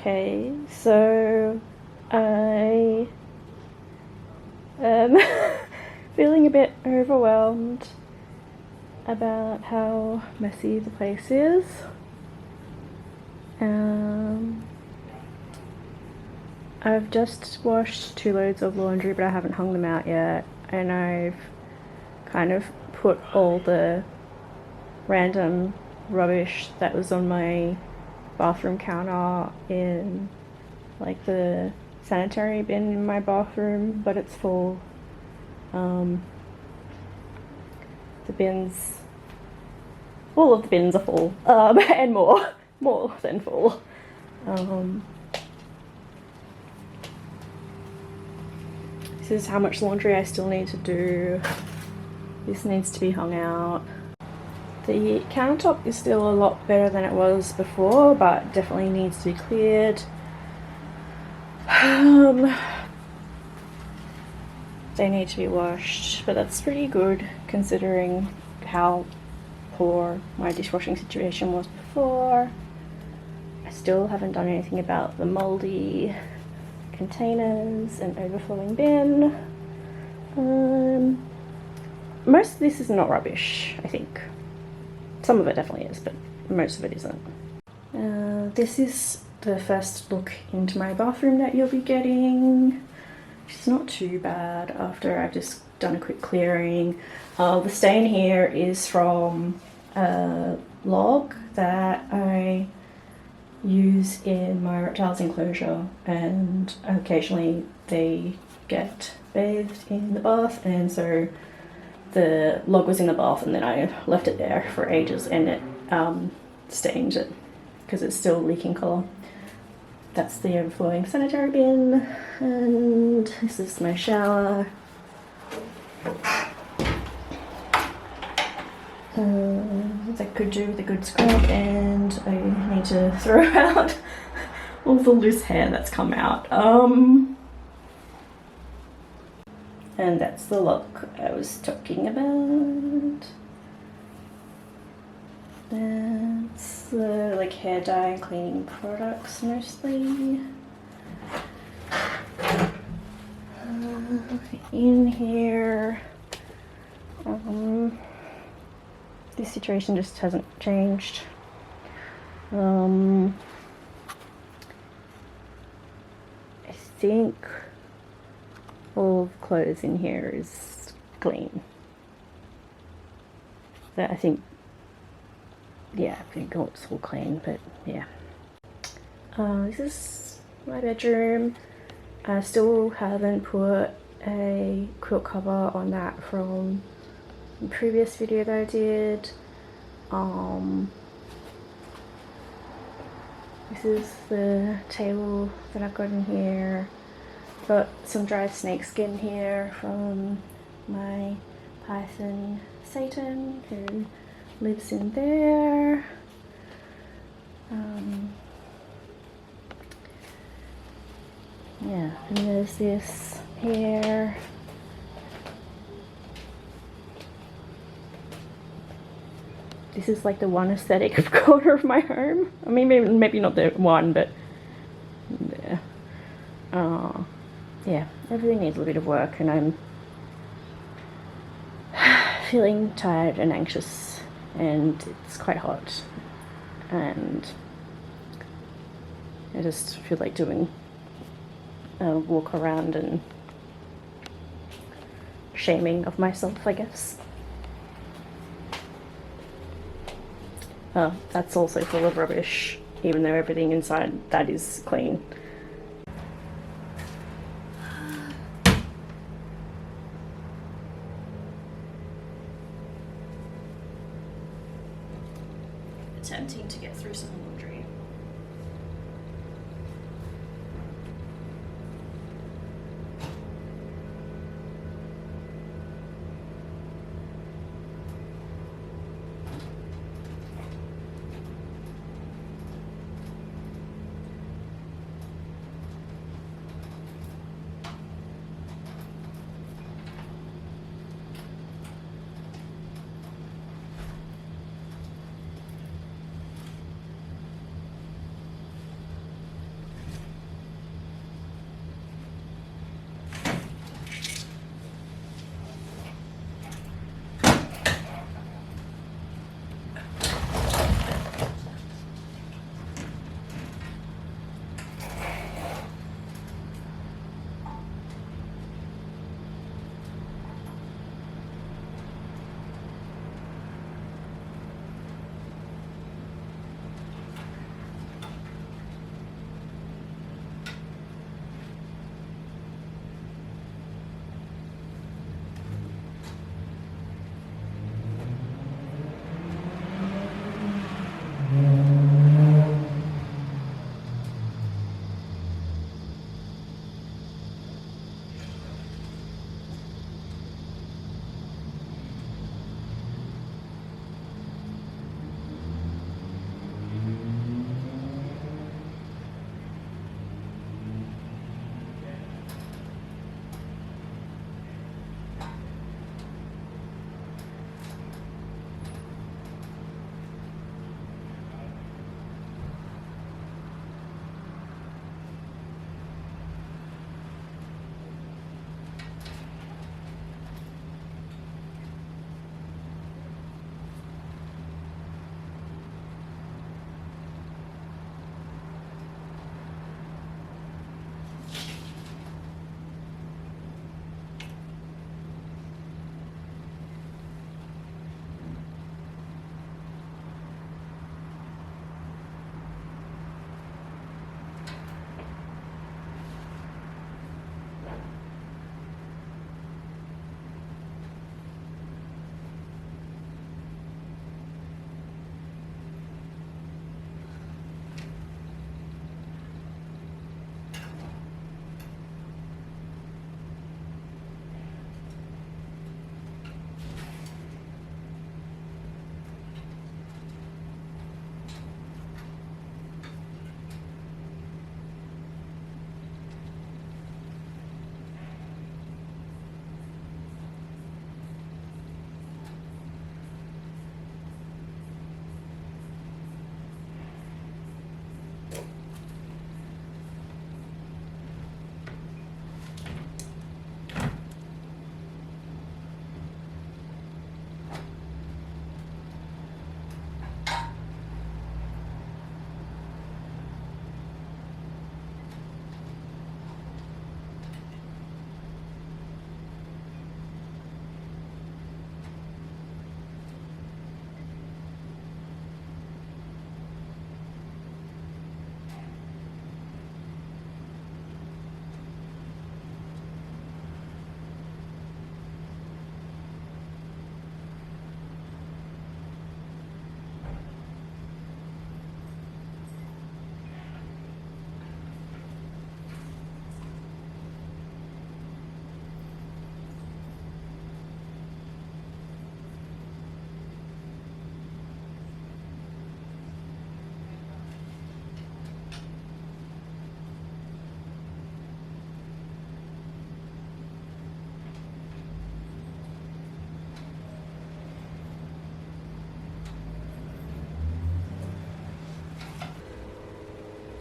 Okay, so I am feeling a bit overwhelmed about how messy the place is. I've just washed 2 loads of laundry, but I haven't hung them out yet, and I've kind of put all the random rubbish that was on my bathroom counter in like the sanitary bin in my bathroom, but it's full. The bins, all of the bins are full, and more than full. This is how much laundry I still need to do. This needs to be hung out. The countertop is still a lot better than it was before, but definitely needs to be cleared. They need to be washed, but that's pretty good considering how poor my dishwashing situation was before. I still haven't done anything about the moldy containers and overflowing bin. Most of this is not rubbish, I think. Some of it definitely is, but most of it isn't. This is the first look into my bathroom that you'll be getting. It's not too bad after I've just done a quick clearing. The stain here is from a log that I use in my reptiles enclosure, and occasionally they get bathed in the bath, and so the log was in the bath and then I left it there for ages, and it stained it because it's still leaking colour. That's the overflowing sanitary bin, and this is my shower. I could do with a good scrub, and I need to throw out all the loose hair that's come out. And that's the look I was talking about. That's the like hair dye and cleaning products mostly. In here, this situation just hasn't changed. I think all of the clothes in here is clean. I think it's all clean, but yeah. This is my bedroom. I still haven't put a quilt cover on that from the previous video that I did. This is the table that I've got in here. Got some dry snakeskin here from my python Satan, who lives in there. Yeah, and there's this here. This is like the one aesthetic corner of my home. I mean, maybe not the one, but yeah. Yeah, everything needs a little bit of work, and I'm feeling tired and anxious, and it's quite hot, and I just feel like doing a walk around and shaming of myself, I guess. That's also full of rubbish, even though everything inside that is clean. Attempting to get through some laundry.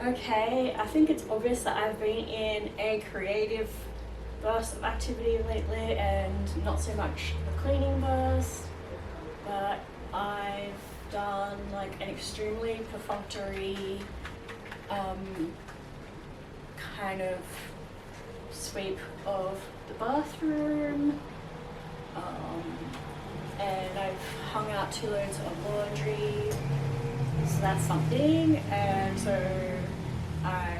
Okay, I think it's obvious that I've been in a creative burst of activity lately and not so much a cleaning burst, but I've done like an extremely perfunctory kind of sweep of the bathroom, and I've hung out 2 loads of laundry, so that's something. And so I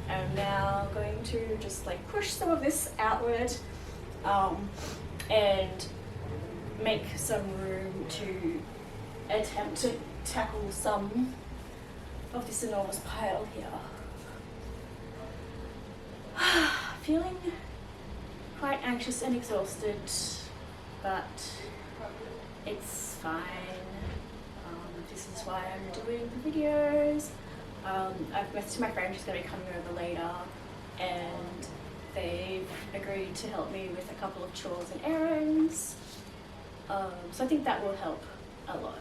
am now going to just like push some of this outward and make some room to attempt to tackle some of this enormous pile here. Feeling quite anxious and exhausted, but it's fine. This is why I'm doing the videos. I've messaged my friend who's going to be coming over later, and they've agreed to help me with a couple of chores and errands. So I think that will help a lot.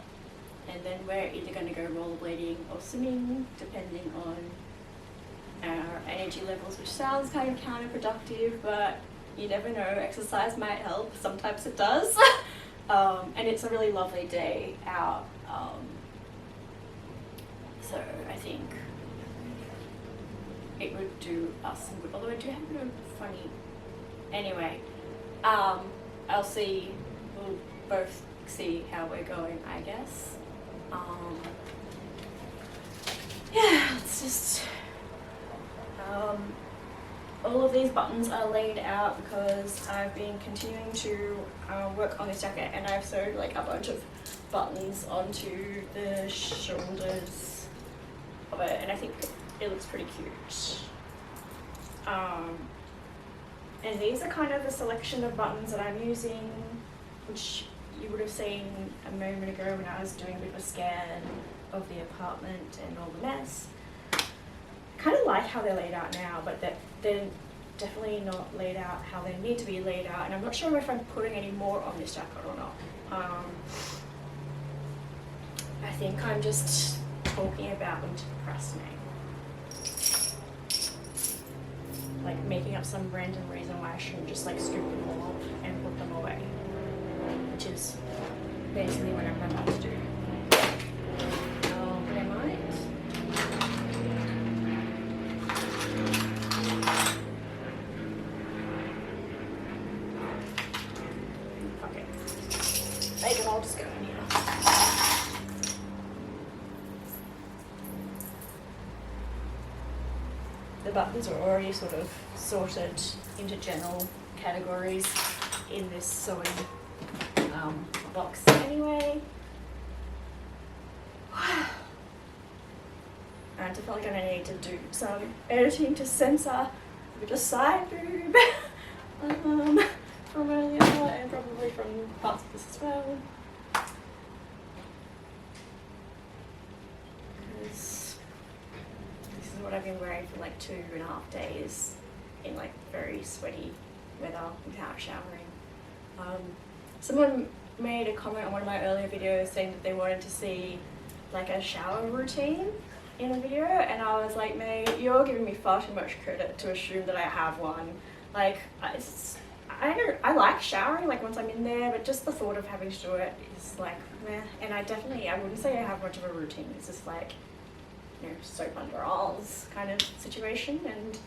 And then we're either going to go rollerblading or swimming, depending on our energy levels, which sounds kind of counterproductive, but you never know, exercise might help. Sometimes it does. And it's a really lovely day out. So I think it would do us some good, although I do have a bit of funny. Anyway, we'll both see how we're going, I guess. Yeah, it's just, all of these buttons are laid out because I've been continuing to work on this jacket, and I've sewed like a bunch of buttons onto the shoulders of it, and I think it looks pretty cute. And these are kind of a selection of buttons that I'm using, which you would have seen a moment ago when I was doing a bit of a scan of the apartment and all the mess. I kind of like how they're laid out now, but they're definitely not laid out how they need to be laid out, and I'm not sure if I'm putting any more on this jacket or not. I think I'm just talking about them to procrastinate. Like making up some random reason why I shouldn't just like scoop them all up and put them away, which is basically what I'm about to do. But I might. Okay. They can all just go in here. The buttons are already sort of sorted into general categories in this sewing box anyway. I feel like I need to do some editing to censor a bit of side boob from earlier, and probably from parts of this as well. Because this is what I've been wearing for like 2.5 days in like very sweaty weather without showering. Someone made a comment on one of my earlier videos saying that they wanted to see like a shower routine in a video, and I was like, mate, you're giving me far too much credit to assume that I have one. Like, I like showering like once I'm in there, but just the thought of having to do it is like meh. And I wouldn't say I have much of a routine. It's just like, you know, soap underarms kind of situation, and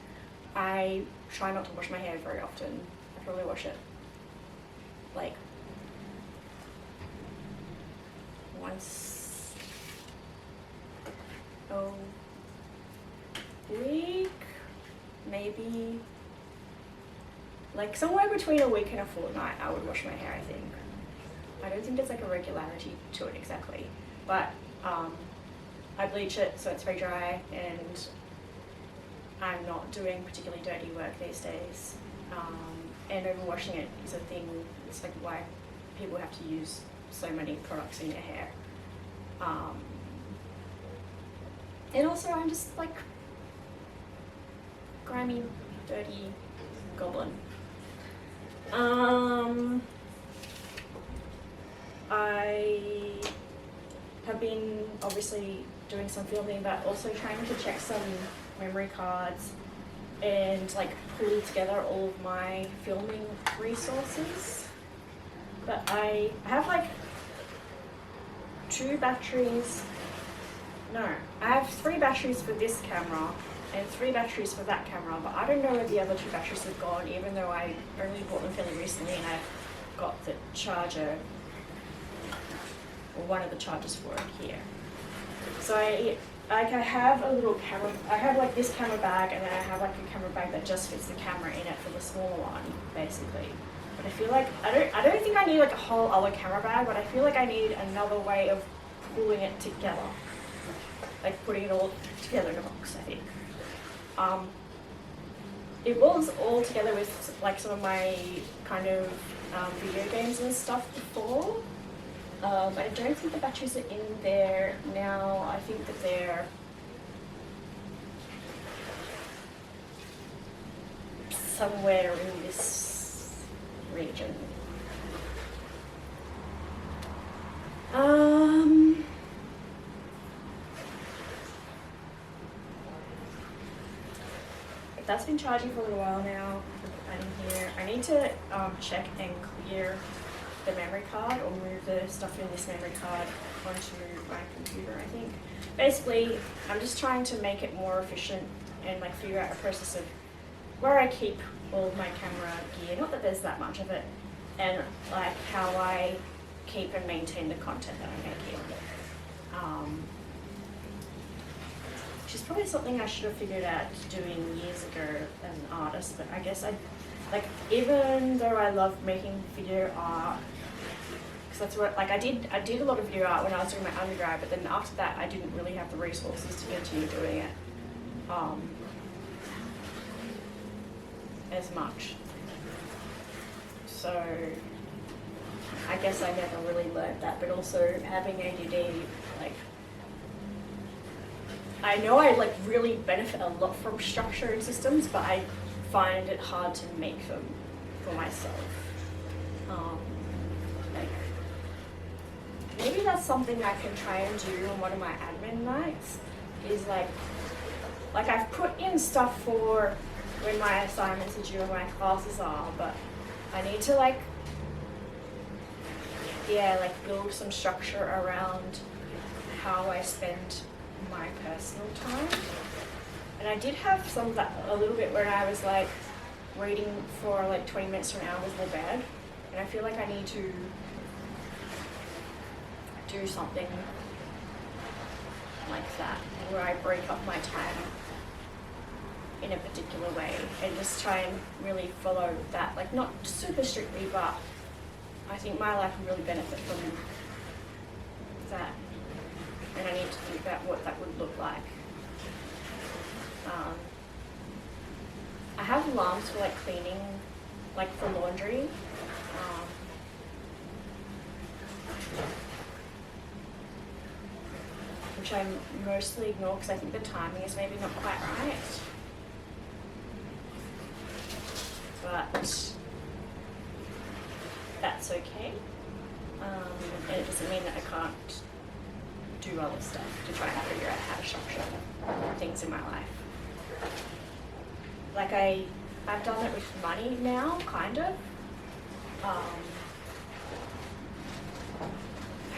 I try not to wash my hair very often. I probably wash it like once a week, maybe. Like somewhere between a week and a fortnight I would wash my hair, I think. I don't think there's like a regularity to it exactly, but I bleach it so it's very dry, and I'm not doing particularly dirty work these days. And overwashing it is a thing. It's like why people have to use so many products in their hair. And also I'm just like grimy, dirty goblin. I have been obviously doing some filming, but also trying to check some memory cards and like pull together all of my filming resources. But I have like 2 batteries. No, I have 3 batteries for this camera and 3 batteries for that camera, but I don't know where the other 2 batteries have gone, even though I only bought them fairly recently and I've got the charger, or one of the chargers for it here. So I have a little camera, I have like this camera bag, and then I have like a camera bag that just fits the camera in it for the smaller one, basically. But I feel like, I don't think I need like a whole other camera bag, but I feel like I need another way of pulling it together. Like putting it all together in a box, I think. It was all together with like some of my kind of video games and stuff before. I don't think the batteries are in there now. I think that they're somewhere in this region. That's been charging for a little while now. And here, I need to check and clear the memory card, or move the stuff in this memory card onto my computer, I think. Basically, I'm just trying to make it more efficient and like figure out a process of where I keep all of my camera gear, not that there's that much of it, and like how I keep and maintain the content that I'm making. Which is probably something I should have figured out doing years ago as an artist, but I guess like, even though I love making video art, because that's what, like I did a lot of video art when I was doing my undergrad, but then after that I didn't really have the resources to continue doing it as much. So I guess I never really learned that, but also having ADD, like, I know I like really benefit a lot from structure and systems, but I find it hard to make them for myself. Like, maybe that's something I can try and do on one of my admin nights, is like I've put in stuff for when my assignments are due and my classes are, but I need to like build some structure around how I spend my personal time. And I did have some of that a little bit where I was like waiting for like 20 minutes to an hour before bed, and I feel like I need to do something like that where I break up my time in a particular way and just try and really follow that, like not super strictly, but I think my life would really benefit from that, and I need to think about what that would look like. I have alarms for like cleaning, like for laundry. Which I mostly ignore because I think the timing is maybe not quite right. But that's okay. And it doesn't mean that I can't do other stuff to try and figure out how to structure things in my life. Like I've done it with money now, kind of.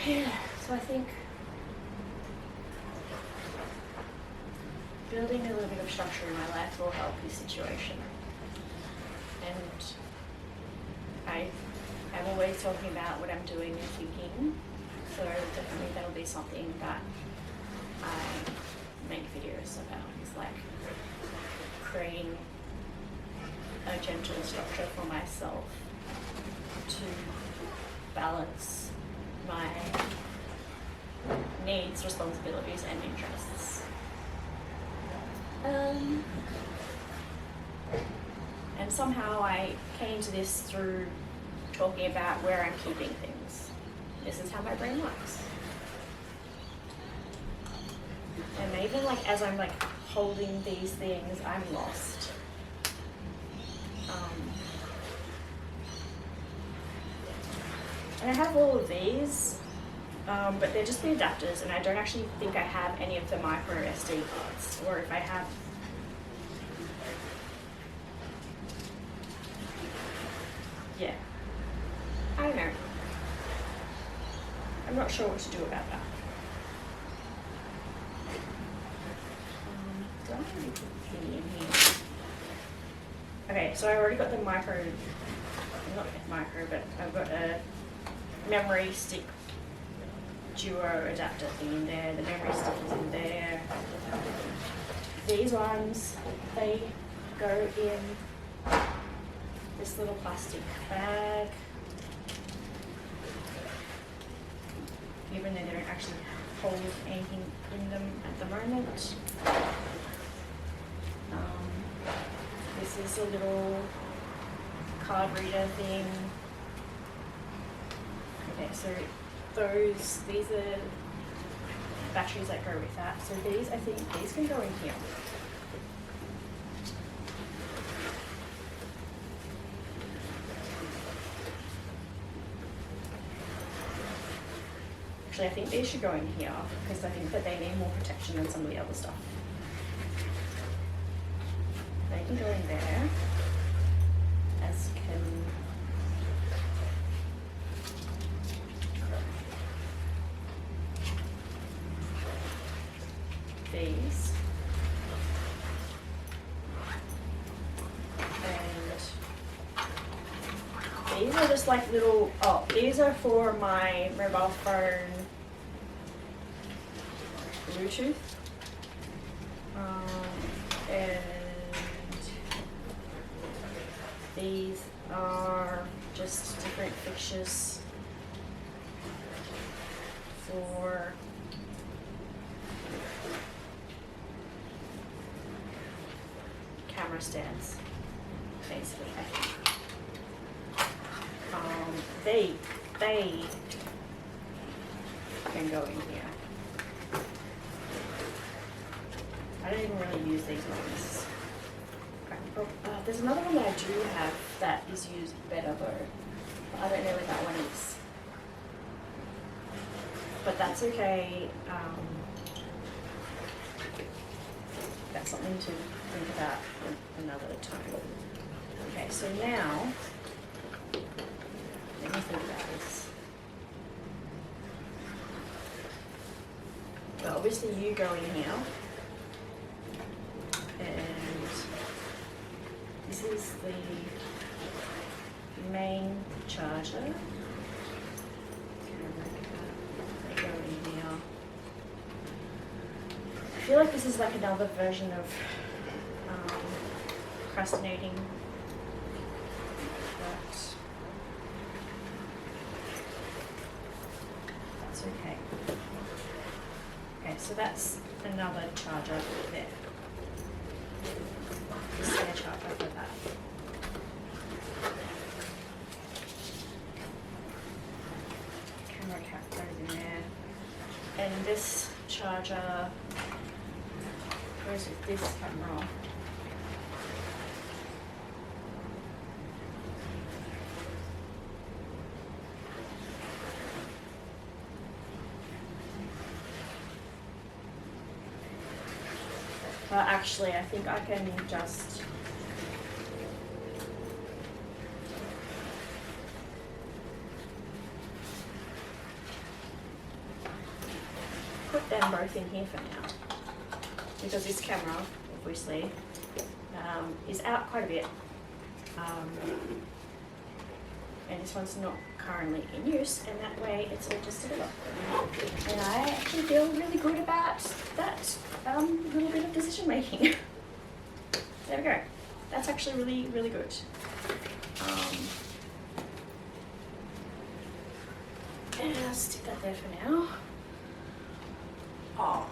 Yeah, so I think building a little bit of structure in my life will help this situation. And I'm always talking about what I'm doing and thinking, so definitely that'll be something that I make videos about. It's like creating a gentle structure for myself to balance my needs, responsibilities, and interests. And somehow I came to this through talking about where I'm keeping things. This is how my brain works. And even like as I'm like holding these things, I'm lost. And I have all of these. but they're just the adapters, and I don't actually think I have any of the micro SD cards, or if I have. Yeah. I don't know. I'm not sure what to do about that. Do I have anything in here? Okay, so I already got the micro, not micro, but I've got a memory stick duo adapter thing in there. The memory stick is in there. These ones, they go in this little plastic bag. Even though they don't actually hold anything in them at the moment. This is a little card reader thing. Okay, so these are batteries that go with that. So these, I think these can go in here. Actually, I think these should go in here because I think that they need more protection than some of the other stuff. They can go in there, as can these. And these are just like little, oh, these are for my mobile phone Bluetooth. And these are just different fixtures for camera stands, basically, I think. They can go in here. I don't even really use these ones. Oh, there's another one that I do have that is used better though. I don't know what that one is. But that's okay. That's something to think about another time. Okay, so now, let me think about this. Well, obviously you go in here. And this is the main charger. They go in here. I feel like this is like another version of procrastinating, but that's okay. Okay, so that's another charger there. The spare charger for that. Camera cap goes in there. And this charger goes with this camera. Well, actually, I think I can just put them both in here for now, because this camera, obviously, is out quite a bit, and this one's not currently in use, and that way it's all just together. And I actually feel really good about that little bit of decision making. There we go. That's actually really, really good. And I'll stick that there for now. Oh.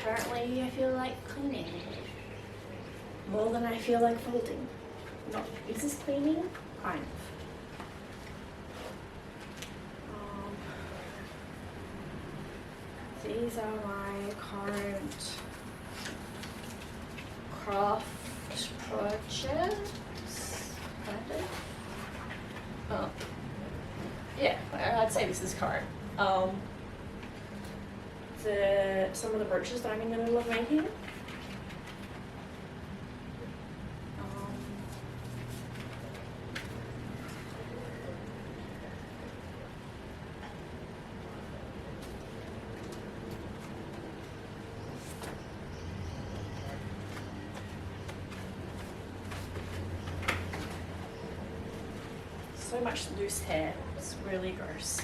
apparently I feel like cleaning more than I feel like folding. Not, is this cleaning? Kind of. These are my current craft projects. Oh, yeah, I'd say this is current. Some of the brooches that I'm in the middle of making. So much loose hair, it's really gross.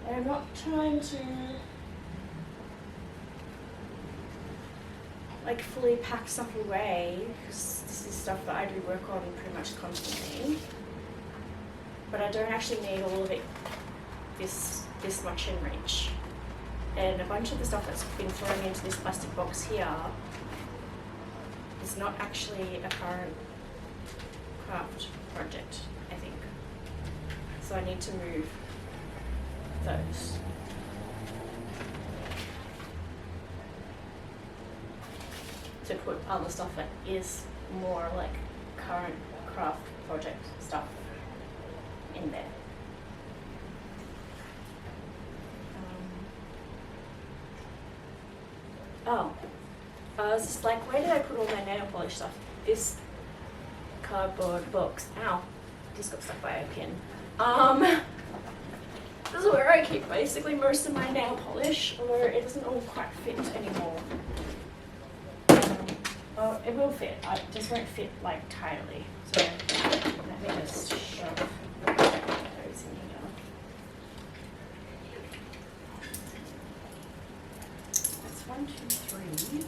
I'm not trying to like fully pack stuff away because this is stuff that I do work on pretty much constantly, but I don't actually need all of it this much in reach. And a bunch of the stuff that's been thrown into this plastic box here is not actually a current craft project, I think. So I need to move those. To put other stuff that is more like current craft project stuff in there. I was just like, where did I put all my nail polish stuff? This cardboard box. Ow, just got stuck by a pin. This is where I keep basically most of my nail polish, although it doesn't all quite fit anymore. Oh, it will fit. It just won't fit like tightly. So let me just shove those in here. That's 1, 2, 3.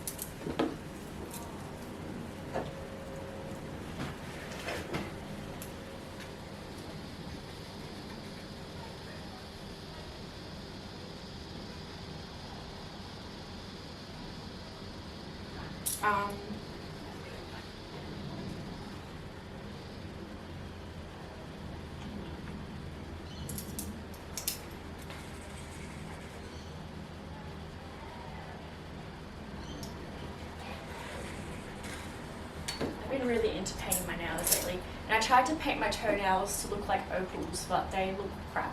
I've been really into painting my nails lately, and I tried to paint my toenails to look like opals, but they look crap.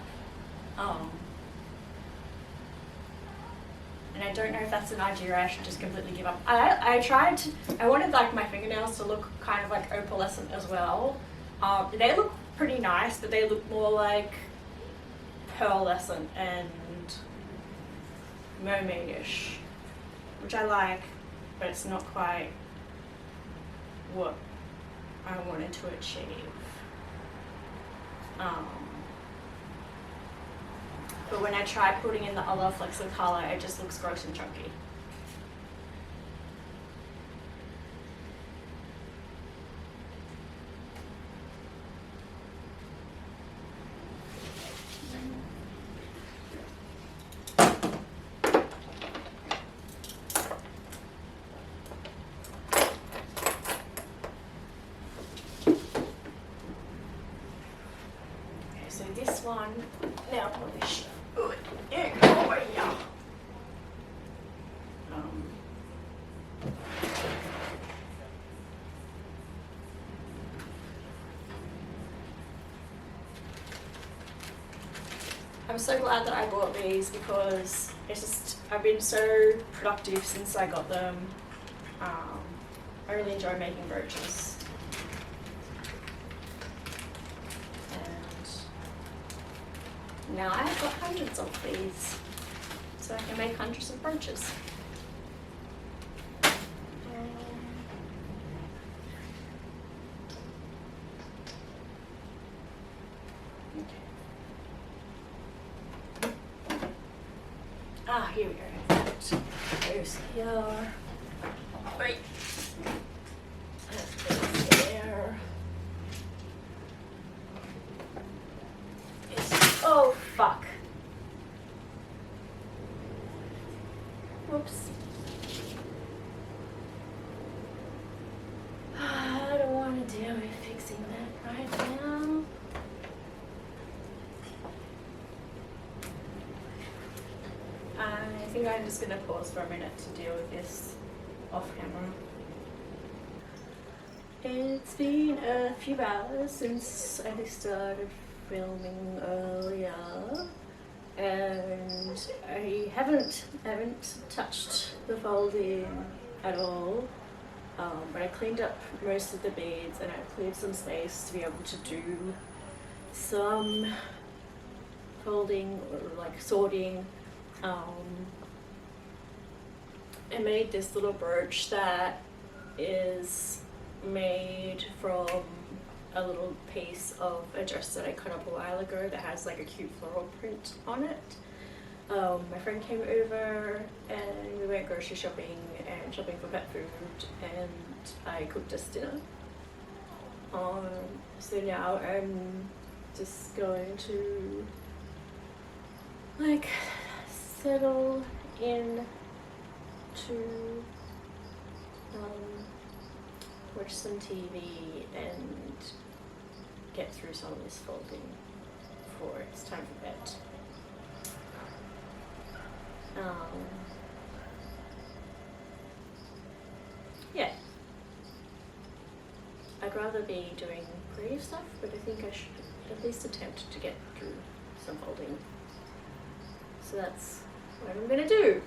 And I don't know if that's an idea I should just completely give up. I wanted like my fingernails to look kind of like opalescent as well. They look pretty nice, but they look more like pearlescent and mermaidish, which I like, but it's not quite what I wanted to achieve. But when I try putting in the other flecks of colour, it just looks gross and chunky. Okay, so this one, nail polish. I'm so glad that I bought these because it's just, I've been so productive since I got them. I really enjoy making brooches. And now I've got hundreds of these, so I can make hundreds of brooches. Here we go. There's here. Wait. There. Oh, fuck. Oops. I don't want to deal with fixing that right now. I think I'm just going to pause for a minute to deal with this off camera. It's been a few hours since I started filming earlier, and I haven't touched the folding at all. But I cleaned up most of the beads and I cleared some space to be able to do some folding or like sorting. I made this little brooch that is made from a little piece of a dress that I cut up a while ago that has like a cute floral print on it. My friend came over and we went grocery shopping and shopping for pet food, and I cooked us dinner. So now I'm just going to like settle in to watch some TV and get through some of this folding before it's time for bed. Yeah, I'd rather be doing creative stuff, but I think I should at least attempt to get through some folding. So that's what I'm gonna do.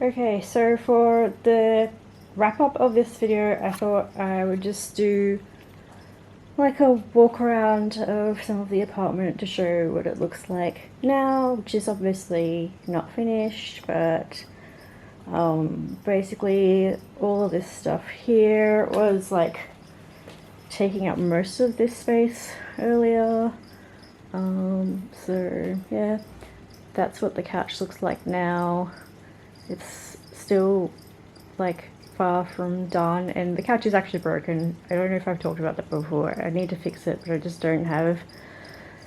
Okay, so for the wrap up of this video, I thought I would just do like a walk around of some of the apartment to show what it looks like now, which is obviously not finished, but basically all of this stuff here was like taking up most of this space earlier. So yeah, that's what the couch looks like now. It's still like far from done, and the couch is actually broken. I don't know if I've talked about that before. I need to fix it, but I just don't have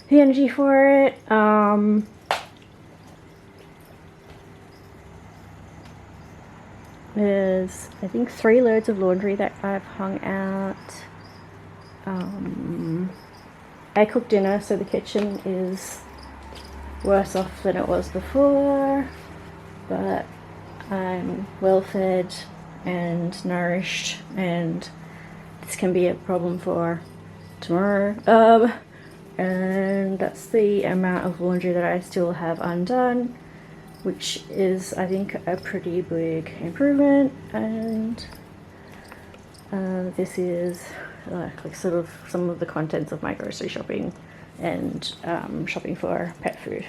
the energy for it. There's, I think, 3 loads of laundry that I've hung out. I cooked dinner, so the kitchen is worse off than it was before, but I'm well fed and nourished, and this can be a problem for tomorrow. And that's the amount of laundry that I still have undone, which is, I think, a pretty big improvement. And this is like sort of some of the contents of my grocery shopping and shopping for pet food.